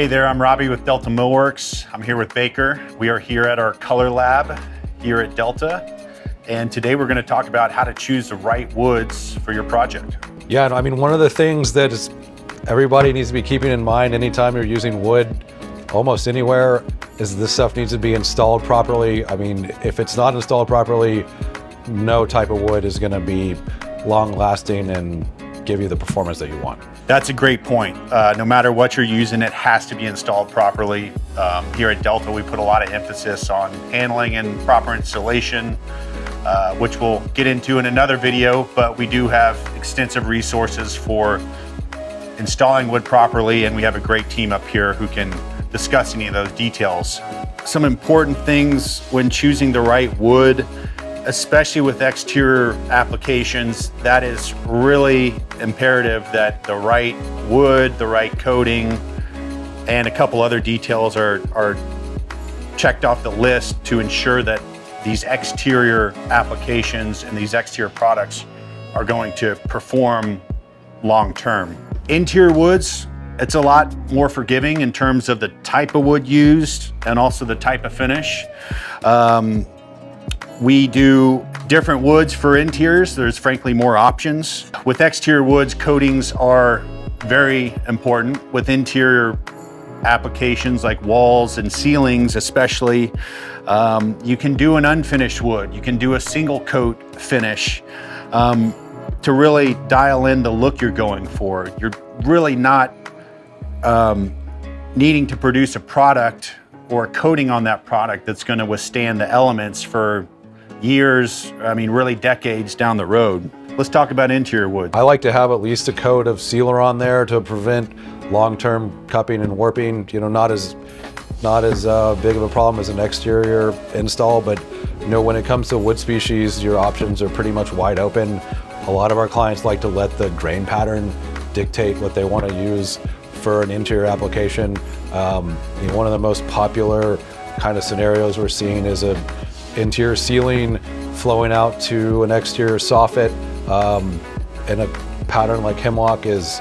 Hey there, I'm Robbie with Delta Millworks. I'm here with Baker. We are here at our color lab here at Delta. And today we're going to talk about how to choose the right woods for your project. Yeah, I mean, one of the things that everybody needs to be keeping in mind anytime you're using wood almost anywhere is this stuff needs to be installed properly. I mean, if it's not installed properly, no type of wood is going to be long lasting and give you the performance that you want. That's a great point. No matter what you're using, it has to be installed properly. Here at Delta, we put a lot of emphasis on handling and proper installation, which we'll get into in another video, but we do have extensive resources for installing wood properly, and we have a great team up here who can discuss any of those details. Some important things when choosing the right wood, especially with exterior applications, that is really imperative that the right wood, the right coating, and a couple other details are checked off the list to ensure that these exterior applications and these exterior products are going to perform long term. Interior woods, it's a lot more forgiving in terms of the type of wood used and also the type of finish. We do different woods for interiors. There's frankly more options. With exterior woods, coatings are very important. With interior applications like walls and ceilings especially, you can do an unfinished wood. You can do a single coat finish to really dial in the look you're going for. You're really not needing to produce a product or a coating on that product that's going to withstand the elements for years, I mean really decades down the road. Let's talk about interior wood. I like to have at least a coat of sealer on there to prevent long-term cupping and warping. You know, not as big of a problem as an exterior install, but you know, when it comes to wood species, your options are pretty much wide open. A lot of our clients like to let the grain pattern dictate what they want to use for an interior application. You know, one of the most popular kind of scenarios we're seeing is an interior ceiling flowing out to an exterior soffit, and a pattern like hemlock is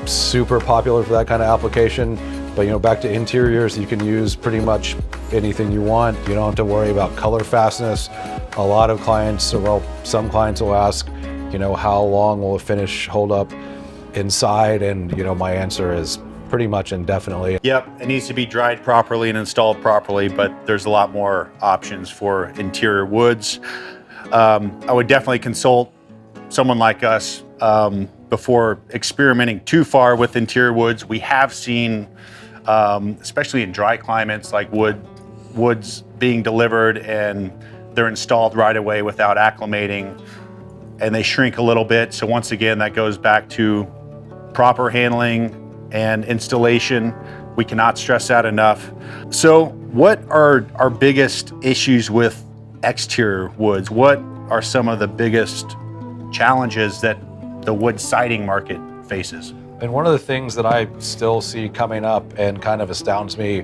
super popular for that kind of application. But you know, back to interiors, you can use pretty much anything you want. You don't have to worry about color fastness. A lot of clients, or well, some clients will ask, you know, how long will a finish hold up inside? And you know, my answer is pretty much indefinitely. Yep, it needs to be dried properly and installed properly, but there's a lot more options for interior woods. I would definitely consult someone like us before experimenting too far with interior woods. We have seen, especially in dry climates, like woods being delivered and they're installed right away without acclimating, and they shrink a little bit. So once again, that goes back to proper handling and installation. We cannot stress that enough. So what are our biggest issues with exterior woods? What are some of the biggest challenges that the wood siding market faces? And one of the things that I still see coming up and kind of astounds me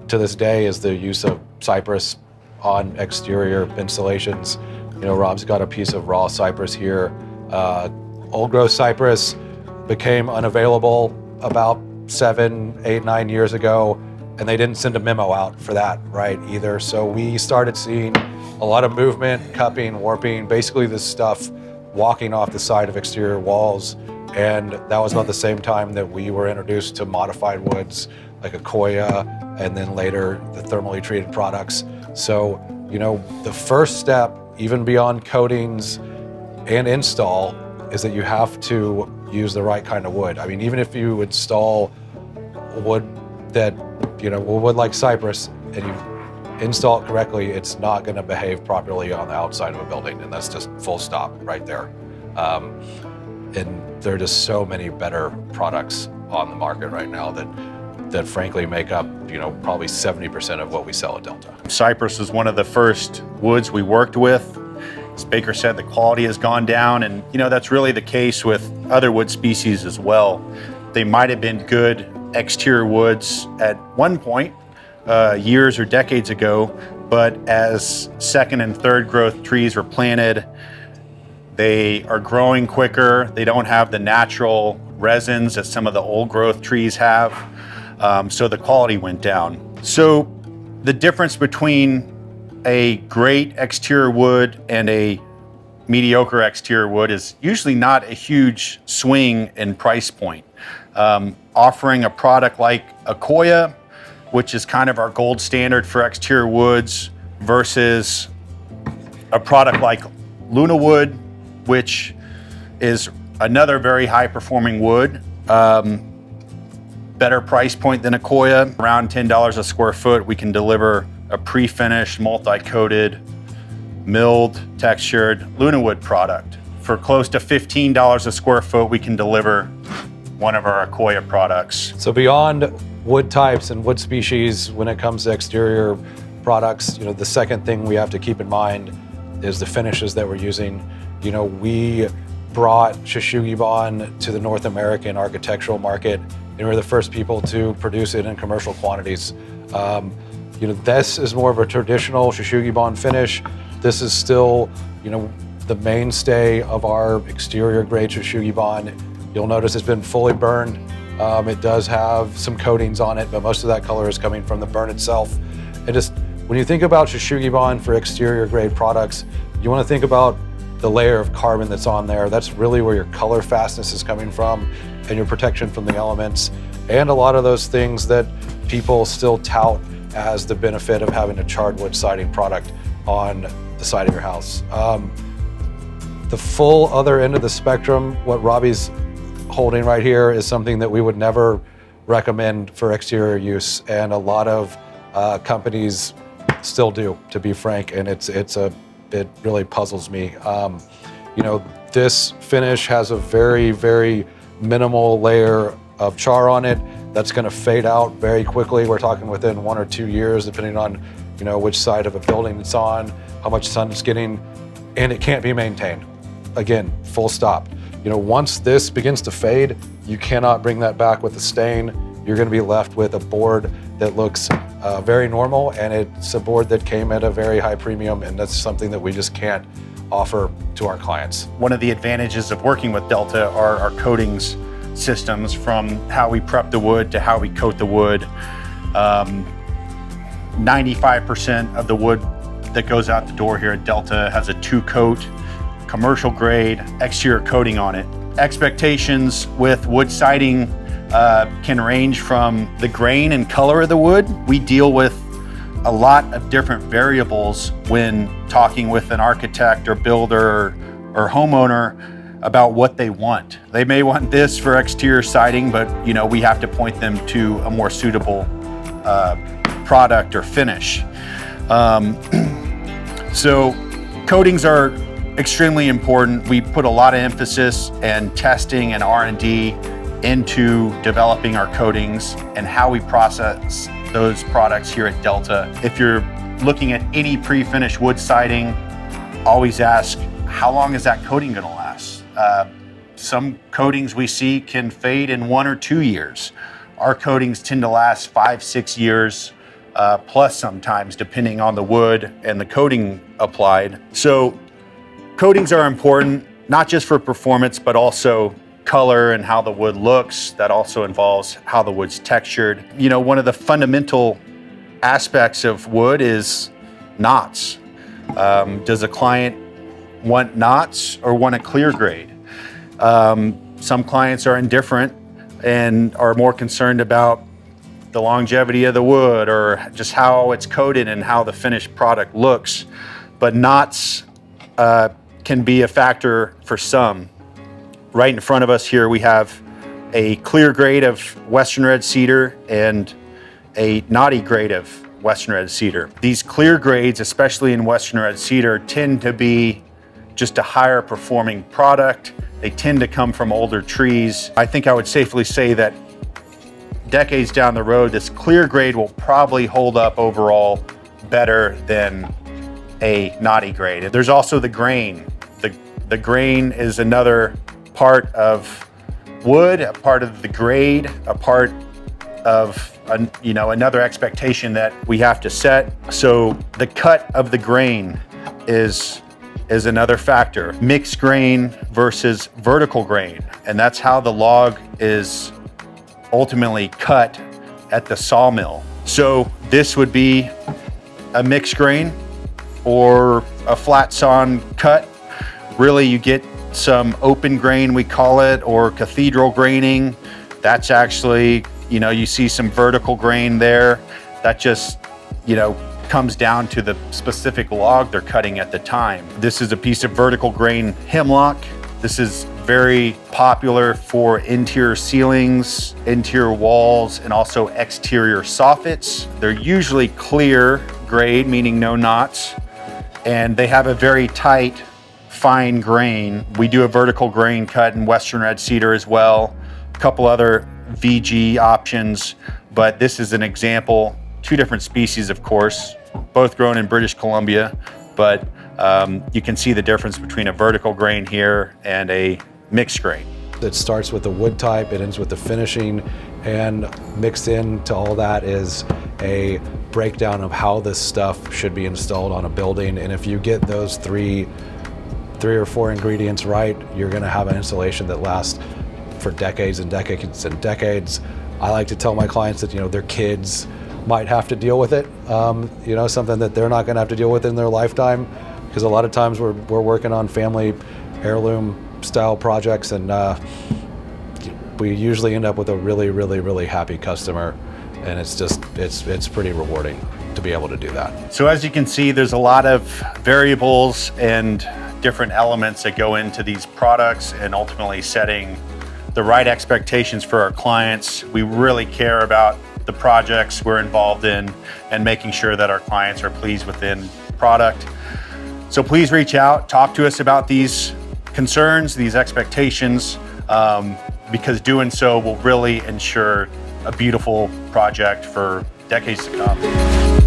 to this day is the use of cypress on exterior installations. You know, Rob's got a piece of raw cypress here. Old growth cypress became unavailable about 7, 8, 9 years ago, and they didn't send a memo out for that, right, either. So we started seeing a lot of movement, cupping, warping, basically this stuff walking off the side of exterior walls. And that was about the same time that we were introduced to modified woods like Accoya, and then later the thermally treated products. So, you know, the first step, even beyond coatings and install, is that you have to use the right kind of wood. I mean, even if you install wood that, you know, wood like cypress, and you install it correctly, it's not going to behave properly on the outside of a building, and that's just full stop right there. And there are just so many better products on the market right now that frankly make up, you know, probably 70% of what we sell at Delta. Cypress is one of the first woods we worked with. As Baker said, the quality has gone down, and you know, that's really the case with other wood species as well. They might have been good exterior woods at one point, years or decades ago, but as second and third growth trees were planted, they are growing quicker. They don't have the natural resins that some of the old growth trees have. So the quality went down. So the difference between a great exterior wood and a mediocre exterior wood is usually not a huge swing in price point. Offering a product like Accoya, which is kind of our gold standard for exterior woods, versus a product like Lunawood, which is another very high performing wood, better price point than Accoya, around $10 a square foot. We can deliver a pre-finished, multi-coated, milled, textured Lunawood product. For close to $15 a square foot, we can deliver one of our Accoya products. So beyond wood types and wood species, when it comes to exterior products, the second thing we have to keep in mind is the finishes that we're using. We brought Shou-suig-ban to the North American architectural market, and we're the first people to produce it in commercial quantities. This is more of a traditional Shou-suig-ban finish. This is still, the mainstay of our exterior grade Shou-suig-ban. You'll notice it's been fully burned. It does have some coatings on it, but most of that color is coming from the burn itself. And just when you think about Shou-suig-ban for exterior grade products, you want to think about the layer of carbon that's on there. That's really where your color fastness is coming from and your protection from the elements, and a lot of those things that people still tout as the benefit of having a charred wood siding product on the side of your house. The full other end of the spectrum, what Robbie's holding right here, is something that we would never recommend for exterior use, and a lot of companies still do, to be frank, and it really puzzles me. This finish has a very, very minimal layer of char on it that's going to fade out very quickly. We're talking within 1 or 2 years, depending on which side of a building it's on, how much sun it's getting, and it can't be maintained. Again, full stop. Once this begins to fade, you cannot bring that back with a stain. You're going to be left with a board that looks very normal, and it's a board that came at a very high premium, and that's something that we just can't offer to our clients. One of the advantages of working with Delta are our coatings systems, from how we prep the wood to how we coat the wood. 95% of the wood that goes out the door here at Delta has a 2-coat commercial grade exterior coating on it. Expectations with wood siding can range from the grain and color of the wood. We deal with a lot of different variables when talking with an architect or builder or homeowner about what they want. They may want this for exterior siding, but we have to point them to a more suitable product or finish. So coatings are extremely important. We put a lot of emphasis and testing and R&D into developing our coatings and how we process those products here at Delta. If you're looking at any pre-finished wood siding, always ask, how long is that coating gonna last? Some coatings we see can fade in 1 or 2 years. Our coatings tend to last 5, 6 years, plus sometimes, depending on the wood and the coating applied. So coatings are important, not just for performance, but also color and how the wood looks. That also involves how the wood's textured. One of the fundamental aspects of wood is knots. Does a client want knots or want a clear grade? Some clients are indifferent and are more concerned about the longevity of the wood or just how it's coated and how the finished product looks. But knots can be a factor for some. Right in front of us here, we have a clear grade of Western red cedar and a knotty grade of Western red cedar. These clear grades, especially in Western red cedar, tend to be just a higher performing product. They tend to come from older trees. I think I would safely say that decades down the road, this clear grade will probably hold up overall better than a knotty grade. There's also the grain. The grain is another part of wood, a part of the grade, a part of another expectation that we have to set. So the cut of the grain is another factor. Mixed grain versus vertical grain, and that's how the log is ultimately cut at the sawmill. So this would be a mixed grain or a flat sawn cut. Really, you get some open grain, we call it, or cathedral graining. That's actually, you see some vertical grain there. That just, comes down to the specific log they're cutting at the time. This is a piece of vertical grain hemlock. This is very popular for interior ceilings, interior walls, and also exterior soffits. They're usually clear grade, meaning no knots, and they have a very tight, fine grain. We do a vertical grain cut in Western red cedar as well, a couple other VG options, but this is an example. 2 different species, of course, both grown in British Columbia, but you can see the difference between a vertical grain here and a mixed grain. It starts with the wood type, it ends with the finishing, and mixed into all that is a breakdown of how this stuff should be installed on a building. And if you get those three or 4 ingredients right, you're gonna have an installation that lasts for decades and decades and decades. I like to tell my clients that, their kids might have to deal with it, something that they're not gonna have to deal with in their lifetime, because a lot of times we're working on family heirloom style projects, and we usually end up with a really, really, really happy customer, and it's pretty rewarding to be able to do that. So as you can see, there's a lot of variables and different elements that go into these products, and ultimately setting the right expectations for our clients. We really care about the projects we're involved in and making sure that our clients are pleased with the end product. So please reach out, talk to us about these concerns, these expectations, because doing so will really ensure a beautiful project for decades to come.